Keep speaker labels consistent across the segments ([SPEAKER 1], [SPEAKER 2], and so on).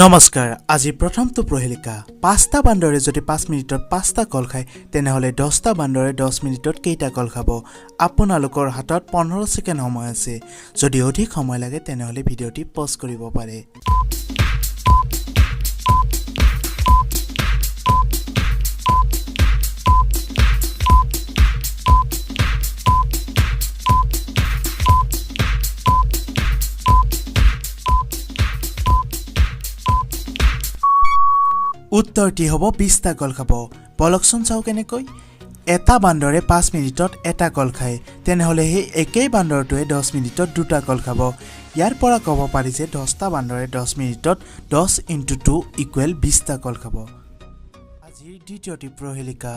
[SPEAKER 1] নমস্কাৰ আজি প্ৰথমটো প্ৰহেলিকা পাঁচটা বান্দৰে যদি 5 মিনিটত পাঁচটা কল খায় তেনেহলে 10টা বান্দৰে 10 মিনিটত কেইটা কল খাব আপোনালোকৰ হাতত 15 সেকেন্ড সময় আছে যদি অধিক সময় লাগে তেনেহলে ভিডিওটি পজ কৰিব পাৰে উত্তৰটি হ'ব 20টা কল খাব বলকচোন চাও কেনেকৈ এটা বান্দৰে 5 মিনিটত এটা কল খায় তেনেহলে সেই একেই বান্দৰটোৱে 10 মিনিটত দুটা কল খাব ইয়াৰ পৰা ক'ব পাৰি যে 10টা বান্দৰে 10 মিনিটত 10 * 2 = 20টা কল খাব আজিৰ দ্বিতীয়টি প্ৰহেলিকা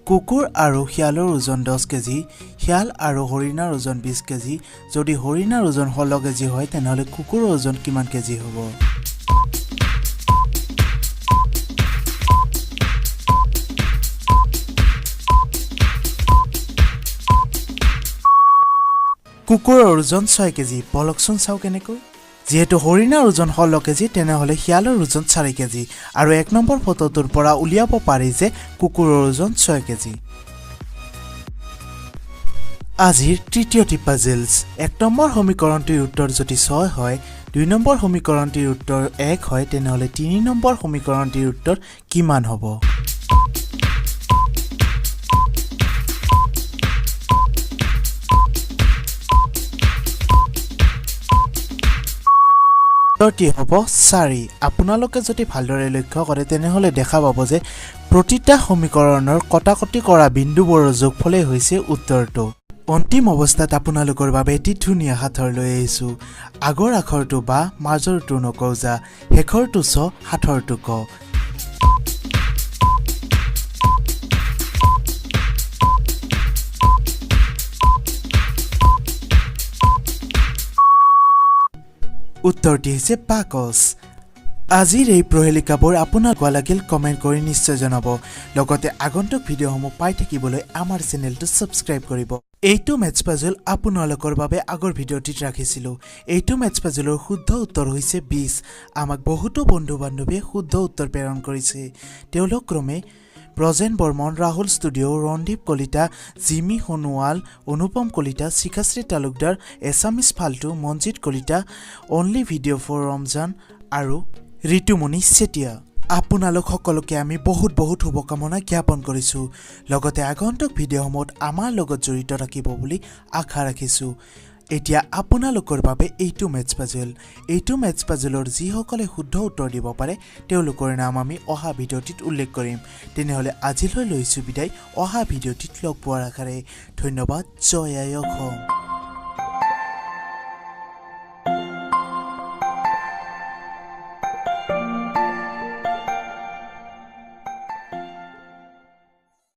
[SPEAKER 1] কুকুৰ আৰু শিয়ালৰ ওজন 10 কেজি শিয়াল আৰু হৰিণাৰ ওজন 20 কেজি যদি হৰিণাৰ ওজন 16 কেজি হয় তেনেহলে কুকুৰৰ ওজন কিমান কেজি হ'ব কুকুৰৰ ওজন 6 কেজি বলকচোন চাও কেনেকৈ যেহেতু হৰিণাৰ ওজন 16 কেজি তেনেহলে শিয়ালৰ ওজন 4 কেজি আৰু 1 নম্বৰ ফটোটোৰ পৰা উলিয়াব পাৰি যে কুকুৰৰ ওজন 6 কেজি আজিৰ তৃতীয়টি পাজলছ 1 নম্বৰ সমীকৰণটিৰ উত্তৰ যদি 6 হয় 2 নম্বৰ সমীকৰণটিৰ উত্তৰ 1 হয় তেনেহলে 3 নম্বৰ সমীকৰণটিৰ উত্তৰ কিমান হ'ব উত্তৰটি হ'ব 4 আপোনালোকে যদি ভালদৰে লক্ষ্য কৰে তেনেহলে দেখা পাব যে প্ৰতিটা সমীকৰণৰ কটাকটি কৰা বিন্দুবোৰৰ যোগফলেই হৈছে উত্তৰটো অন্তিম অৱস্থাত আপোনালোকৰ বাবে এটি ধুনীয়া হাতৰ লৈ আহিছো আগৰ আখৰটো বা মাজৰটো নকও যা শেষৰটো ছ হাতৰটো ক উত্তৰটি হৈছে বাকচ আজিৰ এই প্ৰহেলিকাবোৰ আপোনাক ভাল লাগিল কমেন্ট কৰি নিশ্চয় জনাব লগতে আগন্তুক ভিডিঅ'সমূহ পাই থাকিবলৈ আমাৰ চেনেলটো সাবস্ক্ৰাইব কৰিব এইটো মেথছ পাজল আপোনালোকৰ বাবে আগৰ ভিডিঅ'টিত ৰাখিছিলো এইটো মেথছ পাজলৰ শুদ্ধ উত্তৰ হৈছে 20 আমাক বহুতো বন্ধু-বান্ধৱীয়ে শুদ্ধ উত্তৰ প্ৰেৰণ কৰিছে তেওঁলোক ক্ৰমে Brojen Barman Rahul studio Ranadeep Kalita Jimmy Sonowal Anupam Kalita Shikhashree Talukdar Assamese Faltu Manjit Kalita only video' for Ramzan আৰু ঋতুমণি চেতিয়া আপোনালোক সকলোকে আমি বহুত শুভকামনা জ্ঞাপন কৰিছো লগতে আগন্তুক ভিডিঅ'সমূহত আমাৰ লগত জড়িত থাকিব বুলি আশা ৰাখিছো এতিয়া আপোনালোকৰ বাবে এইটো মেথছ পাজলৰ যিসকলে শুদ্ধ উত্তৰ দিব পাৰে তেওঁলোকৰ নাম আমি অহা ভিডিঅ'টিত উল্লেখ কৰিম তেনেহলে আজিলৈ লৈছো বিদায় অহা ভিডিঅ'টিত লগ পোৱাৰ আশাৰে ধন্যবাদ জয় আই অসম